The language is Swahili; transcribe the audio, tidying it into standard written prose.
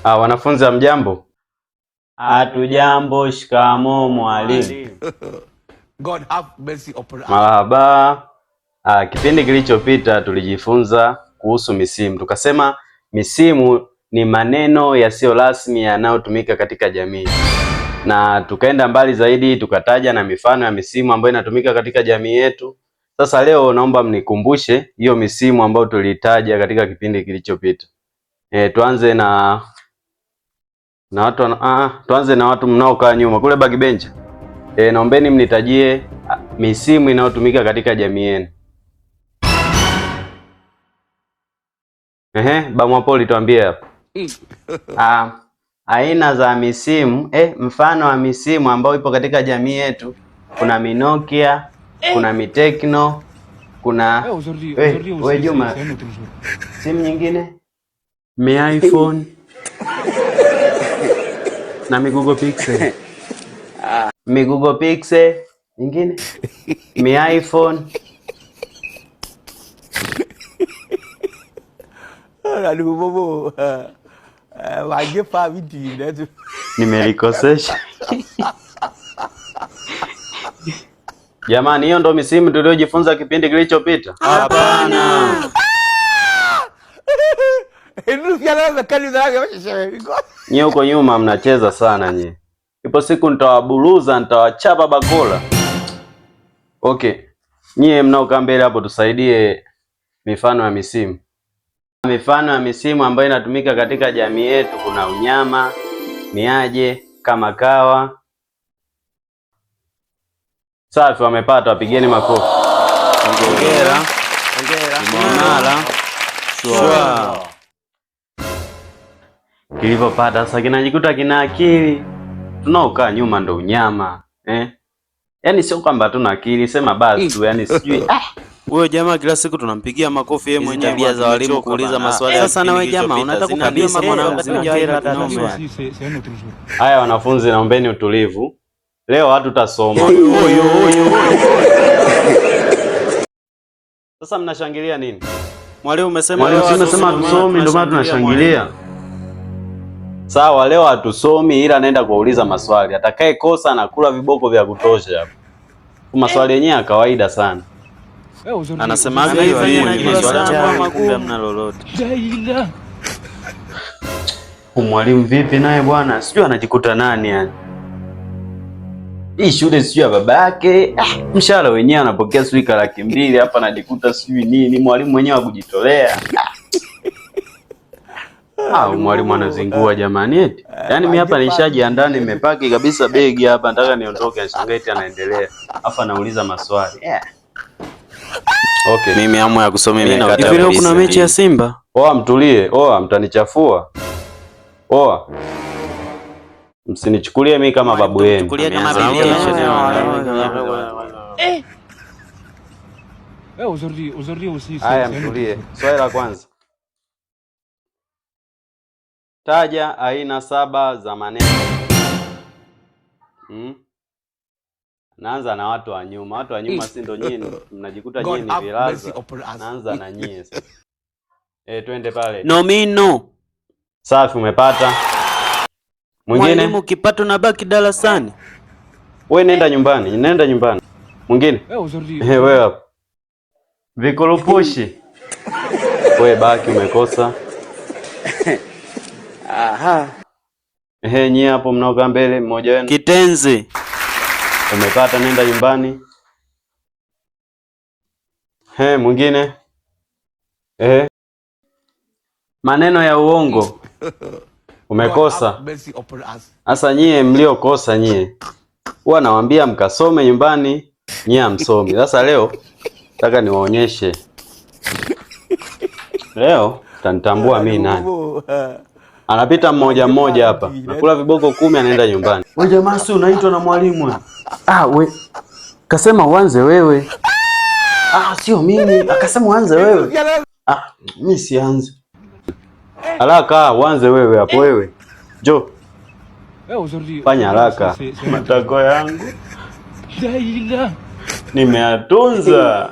Wanafunzi hamjambo? Hatujambo. Shikamoo mwalimu. God have mercy upon us. Marahaba. Kipindi kilichopita tulijifunza kuhusu misimu. Tukasema misimu ni maneno yasiyo rasmi yanayotumika katika jamii. Na tukaenda mbali zaidi tukataja na mifano ya misimu ambayo inatumika katika jamii yetu. Sasa leo naomba mnikumbushe hiyo misimu ambayo tulitaja katika kipindi kilichopita. Tuanze na watu mnaokaa nyuma kule backbench. Naombeni mnitajie misimu inayotumika katika jamii yenu. Bamwapoli tuambie hapa. Aina za misimu, mfano wa misimu ambayo ipo katika jamii yetu, kuna Minokia, kuna Mitekno, kuna wewe Juma. Simu nyingine? Mi iPhone na Google Pixel. Google Pixel nyingine? Mi iPhone. Nimelikosesha. Jamani, hiyo ndo misimu tuliojifunza kipindi kilichopita? Hapana. Nyie huko nyuma mnacheza sana nyie. Ipo siku nitawaburuza, nitawachapa bakola. Okay. Nyie mnaokaa mbele hapo tusaidie mifano ya misimu. Mifano ya misimu ambayo inatumika katika jamii yetu, kuna unyama, miaje, kama kawa. Safi, wamepata, wapigeni makofi. Hongera. Mwanala. Shwa. Kilivyopata sasa kinajikuta kina akili. Tunaokaa nyuma ndo unyama. Yaani sio kwamba tuna akili, sema basi tu, yaani sijui. Huyo jamaa kila siku tunampigia makofi yeye mwenyewe. Tabia za walimu kuuliza maswali. Sasa na wewe jamaa unataka kabisa mwanangu kujaira hata swali. Haya wanafunzi, naombeni utulivu. Leo watu tutasoma. Sasa mnashangilia nini? Mwalimu umesema hatusomi, ndio maana tunashangilia. Sawa, leo hatusomi ila naenda kuuliza maswali. Atakaye kosa na kula viboko vya kutosha hapo. Maswali yenyewe ya kawaida sana. Anasemaga hivi maswali magumu mna lolote. Mwalimu vipi naye bwana? Sijui anajikuta nani yani. Hii shule sijui ya babake. Mshahara wenyewe anapokea sijui 200,000 hapa anajikuta sijui nini. Mwalimu mwenyewe akujitolea. Mwalimu anazingua jamani eti. Yaani mimi hapa nishajiandaa, nimepaki kabisa begi hapa, nataka niondoke, Shangeti anaendelea. Hapa anauliza maswali. Okay. Mimi hamu ya kusoma imekata. Hivi leo kuna mechi ya Simba? Mtulie. Mtanichafua. Msinichukulie mimi kama babu yenu. Haya, mtulie. Swali la kwanza. Taja aina 7 za maneno. Naanza na watu wa nyuma. Watu wa nyuma si ndo nyinyi mnajikuta nyinyi ni vilaza. Naanza na nyinyi sasa. Twende pale. Nomino. Safi, umepata. Mwingine? Mwalimu kipato na baki darasani. Wewe nenda nyumbani. Mwingine? Wewe hapo. Vikoroposhi. Wewe baki, umekosa. Nyie hapo mnaokaa mbele, mmoja wenu. Kitenzi. Umepata, nenda nyumbani. Mwingine? Maneno ya uongo. Umekosa. Sasa nyie mliokosa nyie, huwa nawaambia mkasome nyumbani, nyie hamsomi. Sasa leo nataka niwaonyeshe. Leo utanitambua mimi nani. Anapita mmoja hapa. Nakula viboko 10, anaenda nyumbani. Wewe jamaa, si unaitwa na mwalimu? We. Kasema uanze wewe. Sio mimi. Akasema uanze wewe. Mimi sianze. Haraka, uanze wewe hapo wewe. Jo. Fanya haraka. Matako yangu nimeatunza.